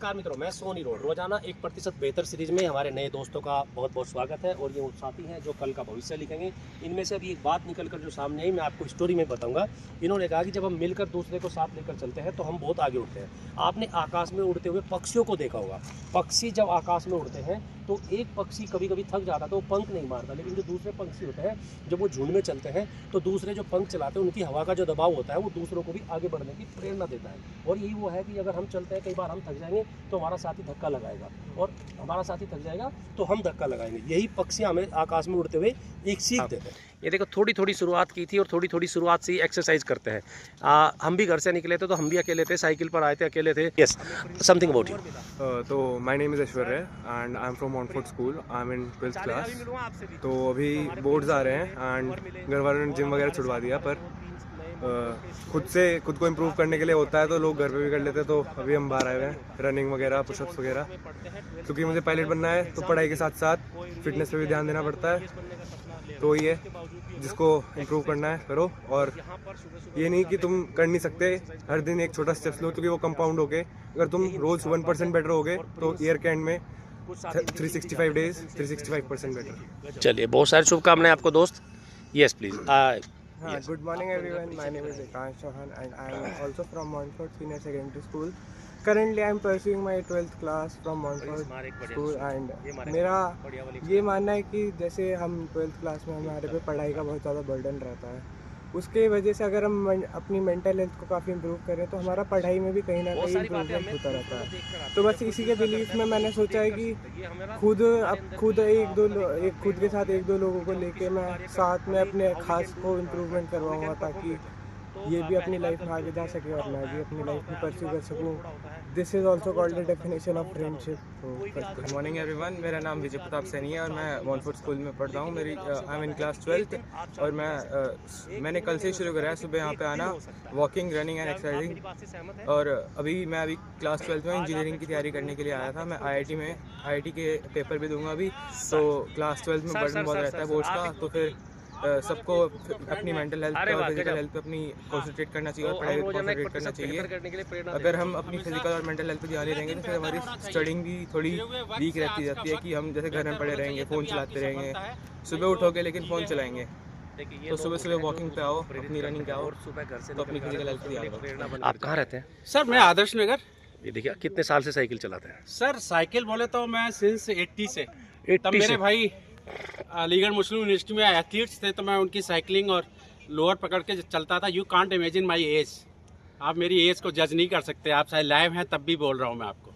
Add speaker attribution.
Speaker 1: नमस्कार मित्रों, मैं सोनी रोड रोजाना 1% बेहतर सीरीज में हमारे नए दोस्तों का बहुत बहुत स्वागत है। और ये वो साथी हैं जो कल का भविष्य लिखेंगे। इनमें से अभी एक बात निकल कर जो सामने आई, मैं आपको स्टोरी में बताऊंगा। इन्होंने कहा कि जब हम मिलकर दूसरे को साथ लेकर चलते हैं तो हम बहुत आगे उठते हैं। आपने आकाश में उड़ते हुए पक्षियों को देखा होगा। पक्षी जब आकाश में उड़ते हैं तो एक पक्षी कभी कभी थक जाता है तो वो पंख नहीं मारता, लेकिन जो दूसरे पक्षी होते हैं जब वो झुंड में चलते हैं तो दूसरे जो पंख चलाते हैं उनकी हवा का जो दबाव होता है वो दूसरों को भी आगे बढ़ने की प्रेरणा देता है। और यही वो है कि अगर हम चलते हैं, कई बार हम थक जाएंगे तो हमारा साथी धक्का लगाएगा, और हमारा साथी थक जाएगा तो हम धक्का लगाएंगे। यही पक्षी हमें आकाश में उड़ते हुए एक सीख देते हैं। ये देखो, थोड़ी थोड़ी शुरुआत की थी और थोड़ी थोड़ी शुरुआत से ही एक्सरसाइज करते हैं। हम भी घर से निकले थे तो हम भी अकेले थे, साइकिल पर आए थे, अकेले थे। Yes, something about you.
Speaker 2: तो my name is Aishwarya and I am from Montfort school. I am in 12th class. तो अभी बोर्ड्स आ रहे हैं एंड घर वालों ने जिम वगैरह छुड़वा दिया, पर खुद को इम्प्रूव करने के लिए होता है तो लोग घर पे भी कर लेते हैं। तो अभी हम बाहर आए हुए हैं, रनिंग वगैरह, पुशअप्स वगैरह। क्योंकि मुझे पायलट बनना है तो पढ़ाई के साथ साथ फिटनेस पे भी ध्यान देना पड़ता है। तो ये जिसको इम्प्रूव करना है करो, और ये नहीं कि तुम कर नहीं सकते, हर दिन एक छोटा स्टेप्स लो, क्योंकि वो कंपाउंड होके अगर तुम रोज़ 1% बेटर होगे तो ईयर के एंड में 365 डेज 365% बेटर।
Speaker 1: चलिए, बहुत सारी शुभकामनाएं आपको दोस्त। Yes please.
Speaker 3: Yes. Good morning everyone, my name is Ekansh Chauhan and I am also from Montfort Senior Secondary School. Currently I am pursuing my 12th class from Montfort School and मेरा ये मानना है कि जैसे हम 12th class में हमारे पे पढ़ाई का बहुत ज़्यादा बर्डन रहता है, उसके वजह से अगर हम अपनी मेंटल हेल्थ को काफ़ी इम्प्रूव करें तो हमारा पढ़ाई में भी कहीं ना कहीं इम्प्रूवमेंट होता रहता है। तो बस इसी के बिलीफ में मैंने सोचा है कि खुद के साथ एक दो लोगों को लेके मैं साथ में अपने खास को इम्प्रूवमेंट करवाऊँगा, ताकि ये भी अपनी लाइफ में आगे जा सके और मैं भी अपनी लाइफ में परस्यू कर सकूँ। This is also called the definition of friendship.
Speaker 4: Good morning everyone, मेरा नाम विजय प्रताप सैनी है और मैं मॉन्टफोर्ट स्कूल में पढ़ता हूँ। मेरी आई एम इन क्लास 12th और मैंने कल से ही शुरू करा है सुबह यहाँ पे आना, वॉकिंग, रनिंग एंड एक्सरसाइजिंग। और अभी क्लास 12th में इंजीनियरिंग की तैयारी करने के लिए आया था। मैं IIT के पेपर भी दूंगा अभी। तो क्लास 12th में बर्डन बहुत रहता है बोर्ड्स का, तो फिर सबको अपनी मेंटल हेल्थ और फिजिकल हेल्थ पे अपनी कॉन्सेंट्रेट करना चाहिए और पढ़ाई पे कॉन्सेंट्रेट करना चाहिए। अगर हम अपनी फिजिकल और मेंटल हेल्थ पे ध्यान नहीं देंगे तो फिर हमारी स्टडिंग भी थोड़ी वीक रहती जाती है, कि हम जैसे घर में पड़े रहेंगे, फ़ोन चलाते रहेंगे, सुबह उठोगे लेकिन फ़ोन चलाएंगे। तो सुबह वॉकिंग पे आओ, अपनी रनिंग पे आओ, तो अपनी फिजिकल हेल्थ पे ध्यान दो।
Speaker 1: आप कहाँ रहते हैं?
Speaker 5: सर मैं आदर्श नगर।
Speaker 1: ये देखिए, कितने साल से साइकिल चलाते हैं?
Speaker 5: सर साइकिल बोले तो मैं सिंस 80 से,
Speaker 1: 80
Speaker 5: तब मेरे
Speaker 1: से।
Speaker 5: भाई अलीगढ़ मुस्लिम यूनिवर्सिटी में एथलीट्स थे, तो मैं उनकी साइकिलिंग और लोअर पकड़ के चलता था। You can't imagine my age. आप मेरी एज को जज नहीं कर सकते, आप शायद लाइव हैं तब भी बोल रहा हूँ मैं आपको।